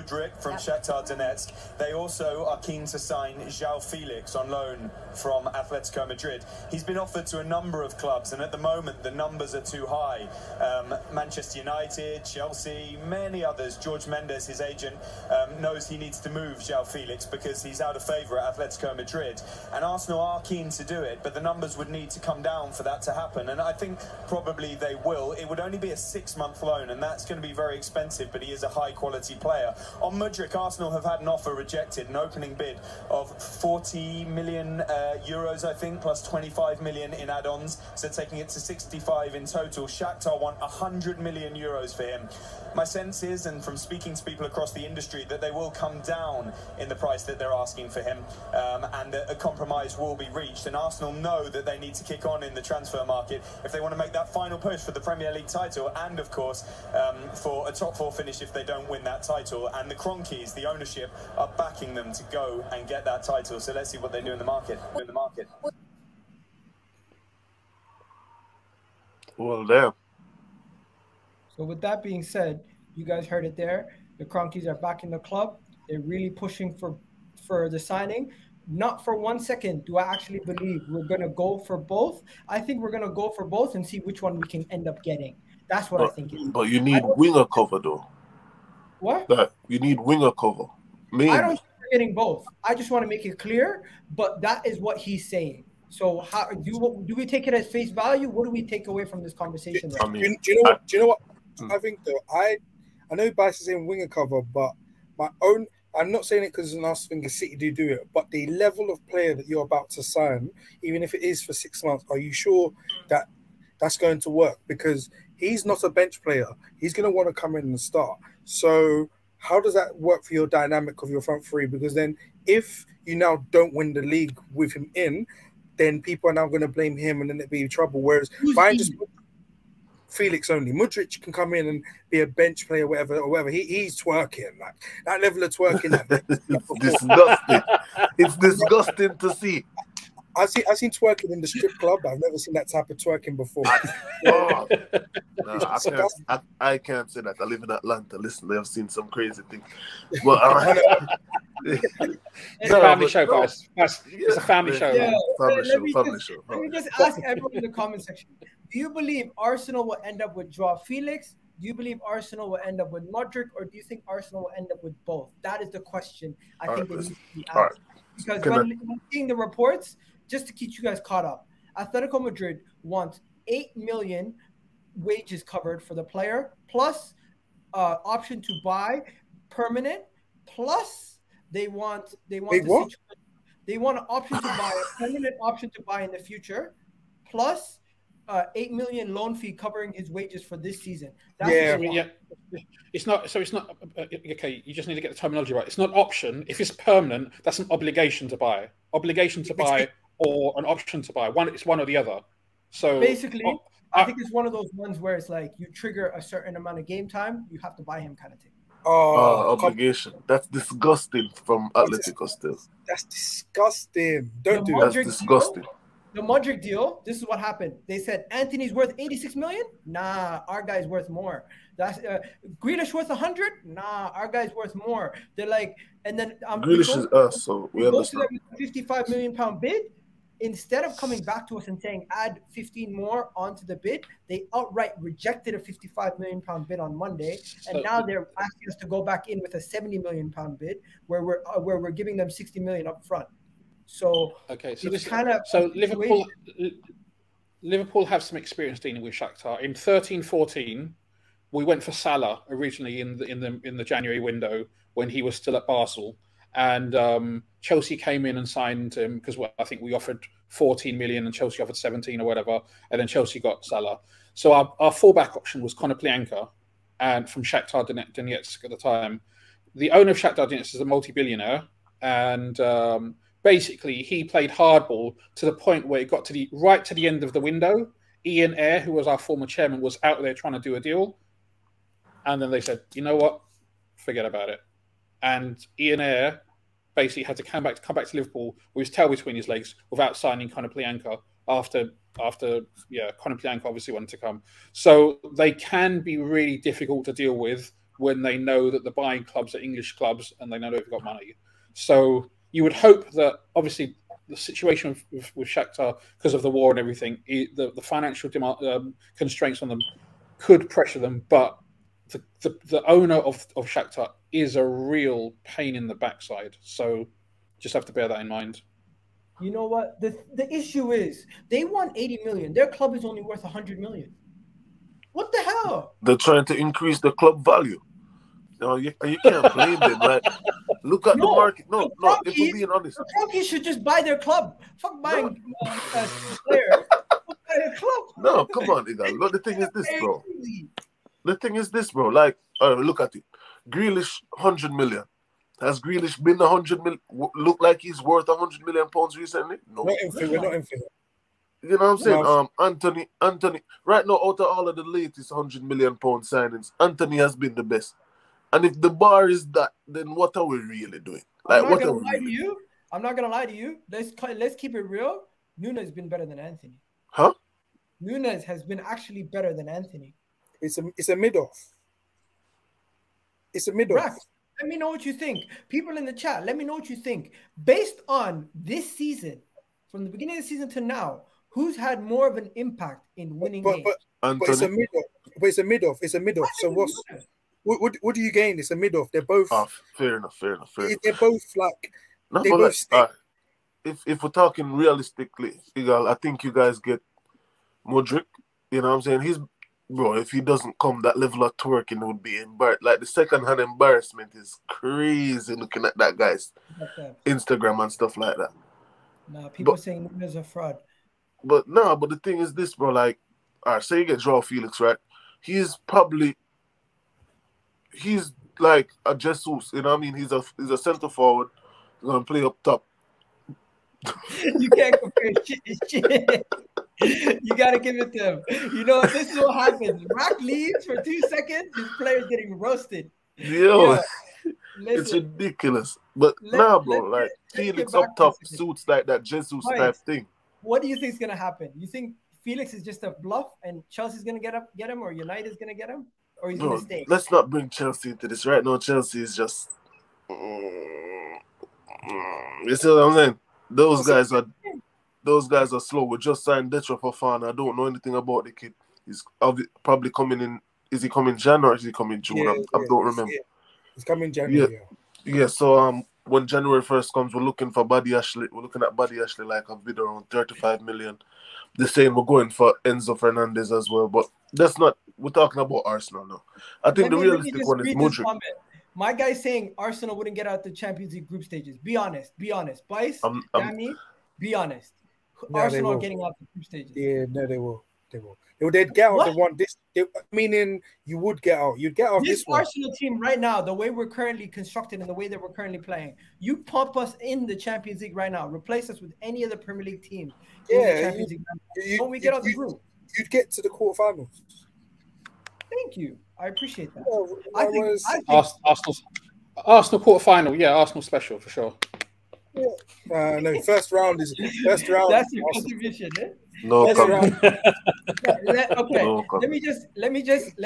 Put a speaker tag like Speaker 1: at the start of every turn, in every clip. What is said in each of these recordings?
Speaker 1: Mudryk from Shakhtar Donetsk. They also are keen to sign João Felix on loan from Atletico Madrid. He's been offered to a number of clubs, and at the moment the numbers are too high. Manchester United, Chelsea, many others. George Mendes, his agent, knows he needs to move João Felix because he's out of favour at Atletico Madrid. And Arsenal are keen to do it, but the numbers would need to come down for that to happen. And I think probably they will. It would only be a 6-month loan, and that's going to be very expensive, but he is a high-quality player. On Mudryk, Arsenal have had an offer rejected, an opening bid of 40 million euros, I think, plus 25 million in add-ons, so taking it to 65 in total. Shakhtar want 100 million euros for him. My sense is, and from speaking to people across the industry, that they will come down in the price that they're asking for him, and that a compromise will be reached. And Arsenal know that they need to kick on in the transfer market if they want to make that final push for the Premier League title, and of course for a top 4 finish if they don't win that title. And the Kroenkes, the ownership, are backing them to go and get that title. So let's see what they do in the market.
Speaker 2: Well, damn.
Speaker 3: So with that being said, you guys heard it there. The Kroenkes are backing the club. They're really pushing for the signing. Not for 1 second do I actually believe we're going to go for both. I think we're going to go for both and see which one we can end up getting. That's what I think.
Speaker 2: But you need winger cover, though.
Speaker 3: What?
Speaker 2: You need winger cover. Mainly.
Speaker 3: I don't think we're getting both. I just want to make it clear, but that is what he's saying. So how do we take it as face value? What do we take away from this conversation?
Speaker 4: I mean, do you know what? I think though, I know Bice is saying winger cover, but my own, I'm not saying it because it's an Arsenal thing, City do it, but the level of player that you're about to sign, even if it is for 6 months, are you sure that that's going to work? Because he's not a bench player. He's going to want to come in and start. So how does that work for your dynamic of your front three? Because then if you now don't win the league with him in, then people are now going to blame him and then it'd be trouble. Whereas fine, just Felix only. Mudryk can come in and be a bench player, whatever. He's twerking, like that level of twerking.
Speaker 2: It's disgusting. It's disgusting to see.
Speaker 4: I've seen twerking in the strip club, but I've never seen that type of twerking before.
Speaker 2: I can't say that. I live in Atlanta. Listen, I've seen some crazy things. Well,
Speaker 5: it's a family show, guys. It's a family show.
Speaker 3: Yeah.
Speaker 2: Family show.
Speaker 3: Let me just ask everyone in the comment section. Do you believe Arsenal will end up with João Felix? Do you believe Arsenal will end up with Mudryk? Or do you think Arsenal will end up with both? That is the question I think they need to be asked. Because when seeing the reports, just to keep you guys caught up, Atletico Madrid wants 8 million wages covered for the player, plus option to buy permanent, plus they want an option to buy, a permanent option to buy in the future, plus 8 million loan fee covering his wages for this season.
Speaker 5: It's not. So it's not. Okay, you just need to get the terminology right. It's not option. If it's permanent, that's an obligation to buy. Obligation to buy or an option to buy. It's one or the other. So
Speaker 3: basically, I think it's one of those ones where it's like you trigger a certain amount of game time, you have to buy him kind of thing.
Speaker 2: Obligation. That's disgusting from Atletico still.
Speaker 4: That's disgusting. Don't do
Speaker 2: that. That's disgusting.
Speaker 3: The Mudryk deal, this is what happened. They said Anthony's worth 86 million. Nah, our guy's worth more. That's Grealish worth 100. Nah, our guy's worth more. They're like, and then
Speaker 2: Grealish is us, so we understand.
Speaker 3: Go to them with a 55 million pound bid. Instead of coming back to us and saying add 15 more onto the bid, they outright rejected a 55 million pound bid on Monday, and now they're asking us to go back in with a 70 million pound bid, where we're giving them 60 million up front. So
Speaker 5: okay, so
Speaker 3: it's kind of
Speaker 5: Liverpool have some experience dealing with Shakhtar. In 13-14, we went for Salah originally in the January window when he was still at Basel, and Chelsea came in and signed him because I think we offered 14 million and Chelsea offered 17 or whatever, and then Chelsea got Salah. So our fallback option was Konoplyanka, and from Shakhtar Donetsk at the time. The owner of Shakhtar Donetsk is a multi-billionaire, and basically, he played hardball to the point where it got to the end of the window. Ian Ayre, who was our former chairman, was out there trying to do a deal, and then they said, "You know what? Forget about it." And Ian Ayre basically had to come back to Liverpool with his tail between his legs without signing Konoplyanka after Konoplyanka obviously wanted to come. So they can be really difficult to deal with when they know that the buying clubs are English clubs and they know they've got money. So you would hope that, obviously, the situation with Shakhtar, because of the war and everything, the financial constraints on them could pressure them, but the owner of Shakhtar is a real pain in the backside. So just have to bear that in mind.
Speaker 3: You know what? The issue is they want 80 million. Their club is only worth 100 million. What the hell?
Speaker 2: They're trying to increase the club value. No, you can't blame them. Like, look at the market. No, if we're being honest.
Speaker 3: The Crockies should just buy their club. Fuck buying a player. Buy a club.
Speaker 2: No, come on, Igal. Look, the thing is this, bro. The thing is this, bro. Like, look at it. Grealish, 100 million. Has Grealish been 100 million? Look like he's worth 100 million pounds recently? No.
Speaker 4: Not in figure.
Speaker 2: You know what I'm saying? No. Anthony, right now, out of all of the latest 100 million pound signings, Anthony has been the best. And if the bar is that, then what are we really doing? Like,
Speaker 3: I'm not gonna lie to you. Let's keep it real. Nunes has been better than Anthony.
Speaker 2: Huh?
Speaker 3: Nunes has been actually better than Anthony.
Speaker 4: It's a mid-off. It's a mid-off.
Speaker 3: Raf, let me know what you think. People in the chat, let me know what you think. Based on this season, from the beginning of the season to now, who's had more of an impact in winning games?
Speaker 4: But it's a mid-off. It's a mid-off. So what do you gain? It's a mid-off. They're both.
Speaker 2: Oh, fair enough. They're
Speaker 4: both like.
Speaker 2: No, they both if we're talking realistically, I think you guys get Modric. You know what I'm saying? If he doesn't come, that level of twerking would be embarrassed. Like, the second-hand embarrassment is crazy looking at that guy's Instagram and stuff like that.
Speaker 3: Nah, people saying Nunes a fraud.
Speaker 2: But the thing is this, bro. Like, all right, say you get Joao Felix, right? He's like a Jesus, you know what I mean? He's a centre forward. He's gonna play up top.
Speaker 3: You can't compare shit. You gotta give it to him. You know, this is what happens. Rock leaves for 2 seconds, his player's getting roasted.
Speaker 2: Yo, it's ridiculous. But bro, Felix up top suits like that Jesus type thing.
Speaker 3: What do you think is gonna happen? You think Felix is just a bluff and Chelsea's gonna get him, or United's gonna get him? Or he's gonna stay?
Speaker 2: Let's not bring Chelsea into this. Right now, Chelsea is just you see what I'm saying? Those guys are slow. We just signed Detro Fofana. I don't know anything about the kid. He's probably coming in. Is he coming January or is he coming June? I don't remember.
Speaker 4: He's coming January.
Speaker 2: Yeah. So when January 1st comes, we're looking for Buddy Ashley. We're looking at Buddy Ashley like a bid around 35 million. The same, we're going for Enzo Fernandez as well. But that's not. We're talking about Arsenal now. I think the realistic one is Modric.
Speaker 3: My guy's saying Arsenal wouldn't get out the Champions League group stages. Be honest. Bice, Danny, be honest.
Speaker 4: No,
Speaker 3: Arsenal are getting out the group stages.
Speaker 4: Yeah, no, they will. They'd get out the one. Meaning you would get out. You'd get out this one.
Speaker 3: Arsenal team right now, the way we're currently constructed and the way that we're currently playing, you pump us in the Champions League right now. Replace us with any other Premier League team. When we get out the group,
Speaker 4: you'd get to the quarterfinals.
Speaker 3: Thank you. I appreciate that.
Speaker 4: Yeah,
Speaker 3: I think
Speaker 5: Arsenal quarterfinal. Yeah, Arsenal special for sure.
Speaker 4: Yeah. No, first round.
Speaker 3: That's your contribution, eh?
Speaker 2: No comment.
Speaker 3: Okay.
Speaker 2: No comment.
Speaker 3: Let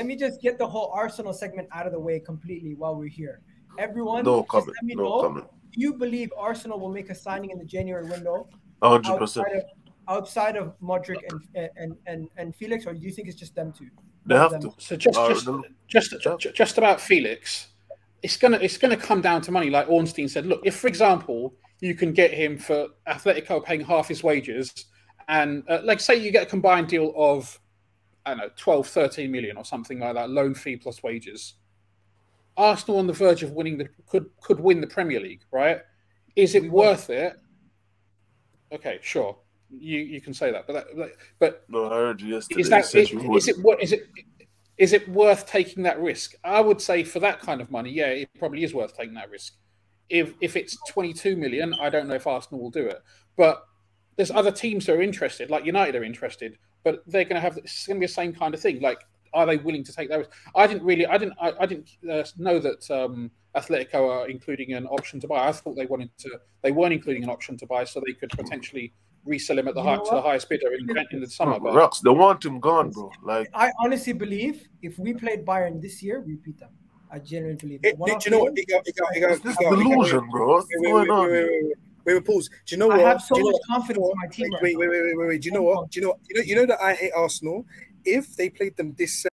Speaker 3: me just get the whole Arsenal segment out of the way completely while we're here. Everyone,
Speaker 2: no comment.
Speaker 3: Let me
Speaker 2: no
Speaker 3: know.
Speaker 2: comment.
Speaker 3: Do you believe Arsenal will make a signing in the January window?
Speaker 2: 100%.
Speaker 3: Outside of Modric and Felix, or do you think it's just them two?
Speaker 2: They have to.
Speaker 5: So just about Felix, it's gonna come down to money. Like Ornstein said, look, if for example you can get him for Atletico paying half his wages, and like say you get a combined deal of I don't know 12, 13 million or something like that, loan fee plus wages. Arsenal on the verge of winning could win the Premier League, right? Is it worth it? Okay, sure. You can say that, but
Speaker 2: no, I heard you yesterday.
Speaker 5: Is it worth taking that risk? I would say for that kind of money, yeah, it probably is worth taking that risk. If it's 22 million, I don't know if Arsenal will do it. But there's other teams that are interested, like United are interested, but they're going to have it's going to be the same kind of thing. Like, are they willing to take that risk? I didn't know that Atletico are including an option to buy. I thought they weren't including an option to buy, so they could potentially resell him at the highest bidder in the summer.
Speaker 2: Rocks, they want him gone, bro. Like,
Speaker 3: I honestly believe if we played Bayern this year, we beat them. I genuinely believe
Speaker 4: it.
Speaker 3: it.
Speaker 4: Do you know what?
Speaker 2: It's delusion, bro. What's going on?
Speaker 4: Wait, pause. Do you know what?
Speaker 3: I have so
Speaker 4: Do you know
Speaker 3: much
Speaker 4: what?
Speaker 3: confidence in my team.
Speaker 4: Wait. Do you know what? Do you know that I hate Arsenal? If they played them this